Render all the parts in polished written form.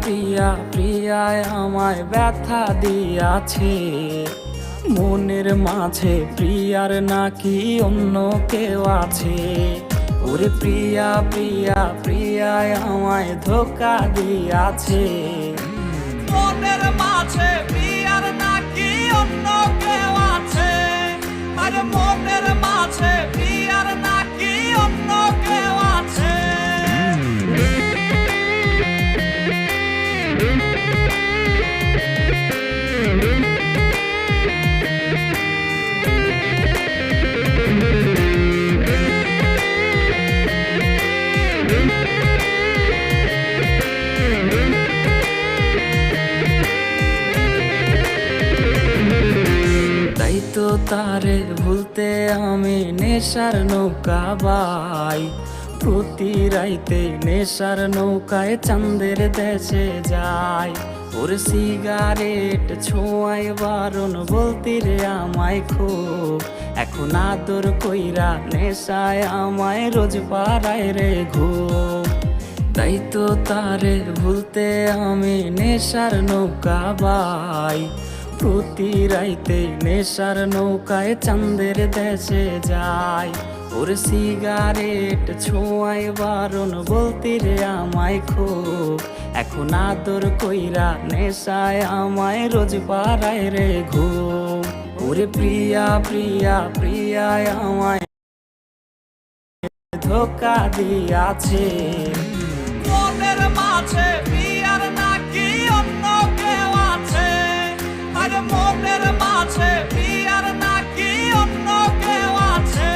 প্রিয়া প্রিয়ায় আমায় ব্যথা দিয়াছে। মনের মাঝে প্রিয়ার নাকি অন্য কেউ আছে। ওরে প্রিয়া প্রিয়া প্রিয়ায় আমায় ধোঁকা দিয়াছে। মনের মাঝে প্রিয়ার নাকি অন্য কেউ আছে। আরে মনের মাঝে প্রিয়ার নাকি অন্য কেউ আছে। তাই তো তারে ভুলতে আমি নেশার নৌকা বাই। প্রতি রাইতে নেশার নৌকায় চাঁদের দেশে যাই। ওর সিগারেট ছোঁয়ায় বারণ বলতে রে আমায় খুব। এখন আদর কইরা নেশায় আমায় রোজ পাড়ায় রে ঘুম। তাই তো তারে ভুলতে আমি নেশার নৌকা বাই। প্রতি রাইতে নেশার নৌকায় চাঁদের দেশে যাই। ওর সিগারেট ছোঁয়ায় বারণ বলতে রে আমায় খুব। এখন আদর কইরা নেশায় আমায় রোজ পাড়ায় রে ঘুম। ওরে প্রিয়া প্রিয়া প্রিয়ায় আমায় ধোঁকা দিয়াছে। মনের মাঝে প্রিয়ার নাকি অন্য কেউ আছে। আরে মনের মাঝে প্রিয়ার নাকি অন্য কেউ আছে।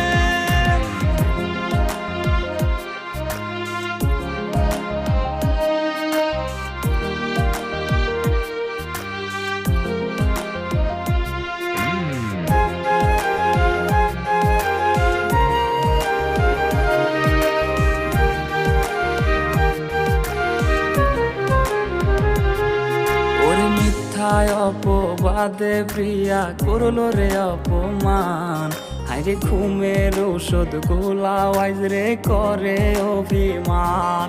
ওরে মিথ্যায় অপবাদে প্রিয়া করলো রে অপমান। হায়রে ঘুমের ঔষধ গোলাওয়াইজ রে করে অভিমান।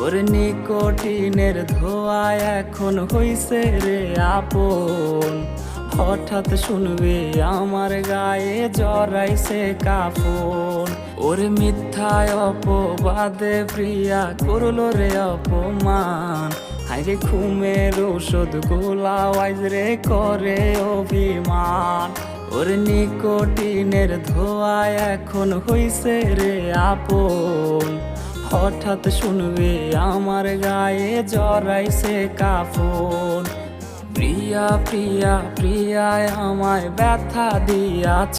ওরে নিকোটিনের ধোঁয়ায় এখন হইছে রে আপন। হঠাৎ শুনবে আমার গায়ে জড়াইছে কাফন। ওরে মিথ্যায় অপবাদে প্রিয়া করলো রে অপমান। হায়রে ঘুমের ঔষধ গোলাওয়াইজ রে করে অভিমান। ওর নিকোটিনের ধোঁয়ায় এখন হইছে রে আপন। হঠাৎ শুনবে আমার গায়ে জড়াইছে কাফন। প্রিয়া প্রিয়া প্রিয়ায় আমায় ব্যথা দিয়াছে।